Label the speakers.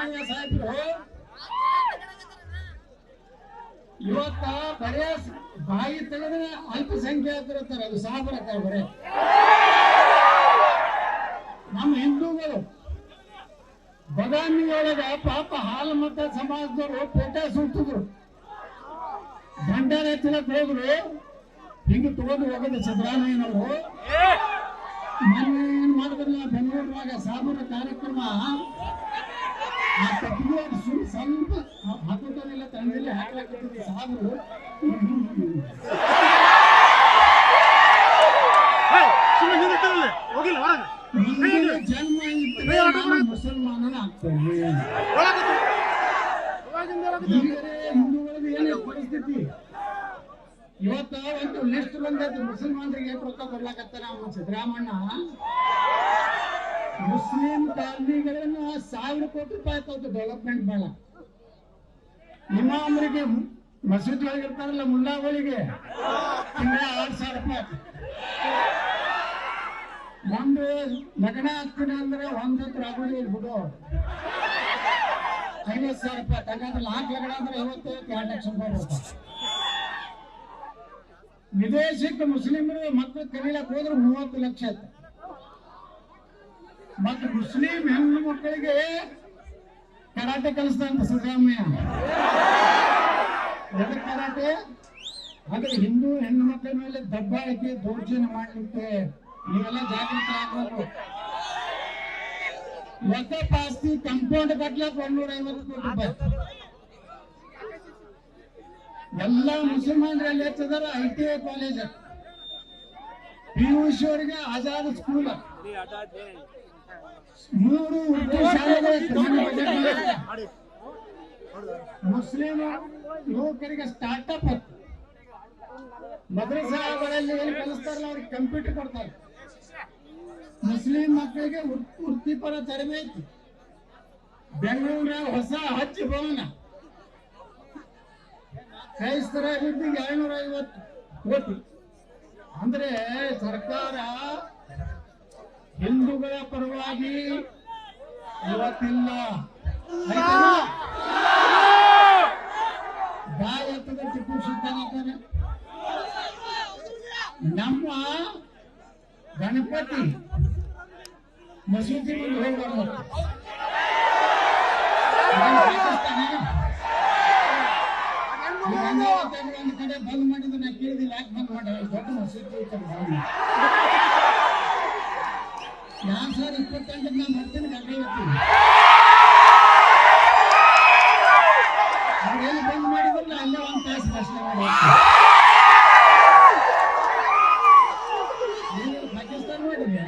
Speaker 1: ಸಿದ್ದರಾಮಯ್ಯ ಸಾಹೇಬರು ಇವತ್ತ ಬರೇ ಬಾಯಿ ತೆಗೆದ್ರೆ ಅಲ್ಪಸಂಖ್ಯಾತರಿರ್ತಾರೆ, ಅದು ಸಾಬರತ್ತಾರೆ. ಬರೇ ನಮ್ಮ ಹಿಂದೂಗಳು ಬದಾಮಿಯೊಳಗ ಪಾಪ ಹಾಲು ಮತ ಸಮಾಜದವರು ಪೇಟ ಸುಟ್ಟಿದ್ರು, ಭಂಡಾರ ಎತ್ತಲಕ್ ಹೋದ್ರು. ಹಿಂಗೆ ತಗೊಂಡು ಹೋಗೋದು ಸಿದ್ದರಾಮಯ್ಯನವರು. ಮೊನ್ನೆ ಏನ್ ಮಾಡಿದ್ರಲ್ಲ ಬೆಂಗಳೂರಿನಾಗ ಸಾಬರ ಕಾರ್ಯಕ್ರಮ, ಆ ತಪ್ಪಿಗೆ ಸ್ವಲ್ಪ ಹಾಕೋದಿಲ್ಲ, ತಂದಿಲ್ಲ ಹಾಕಲಾಕಿದ್ರು ಸಾಬರು. ಜನ್ಮ ಇದ್ರೆ ಮುಸಲ್ಮಾನನ ಆಗ್ತೇವೆ. ಹಿಂದೂಗಳಿಗೆ ಏನೇ ಪರಿಸ್ಥಿತಿ ಇವತ್ತ ಒಂದು ಲಿಸ್ಟ್ ಬಂದೈತಿ, ಮುಸಲ್ಮಾನರಿಗೆ ರೊಕ್ಕ ಕೊಡ್ಲಾಕತ್ತಾರ ಅವನು ಸಿದ್ದರಾಮಣ್ಣ. ಮುಸ್ಲಿಂ ಕಾಲನಿಗಳನ್ನು 1000 ಕೋಟಿ ರೂಪಾಯಿ ಆಯ್ತು ಡೆವಲಪ್ಮೆಂಟ್ ಬೇಡ. ಇಮಾಮರಿಗೆ ಮಸೀದಿ ಒಳಗಿರ್ತಾರಲ್ಲ ಮುಲ್ಲಾಗಳಿಗೆ ತಿಂಗಳ 6000 ರೂಪಾಯಿ. ಒಂದು ಲಗ್ನ ಆಗ್ತೀನಿ ಅಂದ್ರೆ ಒಂದತ್ರ ಆಗೋದು ಬಿಡು 50,000 ರೂಪಾಯಿ. ಹಾಗಾದ್ರೆ 4 ಲಗ್ನ ಅಂದ್ರೆ 2 ಲಕ್ಷ ರೂಪಾಯಿ ಬರ್ತಾರೆ. ವಿದೇಶಕ್ಕೆ ಮುಸ್ಲಿಮರು ಮಕ್ಕಳು ಕಲಿಯಕ್ಕೆ ಹೋದ್ರೆ 30 ಲಕ್ಷ ಆಯ್ತು. ಮತ್ತು ಮುಸ್ಲಿಂ ಹೆಣ್ಣು ಮಕ್ಕಳಿಗೆ ಕರಾಟೆ ಕಲಿಸ್ತಾರಂತ ಸಿದ್ದರಾಮಯ್ಯ. ಎದಕ್ಕೆ ಕರಾಟೆ? ಆದ್ರೆ ಹಿಂದೂ ಹೆಣ್ಣು ಮಕ್ಕಳ ಮೇಲೆ ದಬ್ಬಾಳಿಕೆ ದೌರ್ಜನ್ಯ ಮಾಡಲಿಕ್ಕೆ ನೀವೆಲ್ಲ ಜಾಗೃತರಾಗಬೇಕು. ವಕಫ್ ಆಸ್ತಿ ಕಂಪೌಂಡ್ ಕಟ್ಲಕ್ಕೆ 150 ಕೋಟಿ ರೂಪಾಯಿ. ಎಲ್ಲ ಮುಸಲ್ಮಾನರಲ್ಲಿ ಹೆಚ್ಚದಾರ ITI ಕಾಲೇಜ್, PUC ಅವರಿಗೆ ಆಜಾದ್ ಸ್ಕೂಲ್, 3 ಉರ್ದು ಶಾಲೆಗಳು. ಮುಸ್ಲಿಂ ಯುವಕರಿಗೆ ಸ್ಟಾರ್ಟ್ಅಪ್, ಮದ್ರಸಾಗಳಲ್ಲಿ ಏನು ಕಲಿಸ್ತಾರಲ್ಲ ಅವ್ರಿಗೆ ಕಂಪ್ಯೂಟರ್ ಕೊಡ್ತಾರೆ. ಮುಸ್ಲಿಂ ಮಕ್ಕಳಿಗೆ ವೃತ್ತಿಪರ ತರಬೇತಿ. ಬೆಂಗಳೂರ ಹೊಸ ಹಜ್ ಭವನ, ಕ್ರೈಸ್ತರ ಅಭಿವೃದ್ಧಿಗೆ 250 ಕೋಟಿ. ಅಂದ್ರೆ ಸರ್ಕಾರ ಹಿಂದೂಗಳ ಪರವಾಗಿ ಇವತ್ತಿಲ್ಲ. ಭಾರತದ ಟಿಪ್ಪು ಸುಲ್ತಾನ್ ನಮ್ಮ ಗಣಪತಿ ಮಸೂದಿ ಮುಂದೆ ಹೋಗ್ಬಾರ್ದು. ಒಂದು ಕಡೆ ಬಂದ್ ಮಾಡಿದ್ರೆ ನಾ ಕೇಳಿದಿಲ್ಲ, ಯಾಕೆ ಬಂದ್ ಮಾಡಿ ದೊಡ್ಡ ಮಸೂದಿ 2028 ನಾ ಮಾಡ್ತೀನಿ ಗಂಟೆ ಹೋಗ್ತೀನಿ. ಅವ್ರೆಲ್ಲಿ ಬಂದ್ ಮಾಡಿದ್ರಲ್ಲ ಅಲ್ಲೇ 1 ತಾಸು ದರ್ಶನ ಮಾಡಿ ಪಾಕಿಸ್ತಾನ ಮಾಡಿದ್ಯಾ?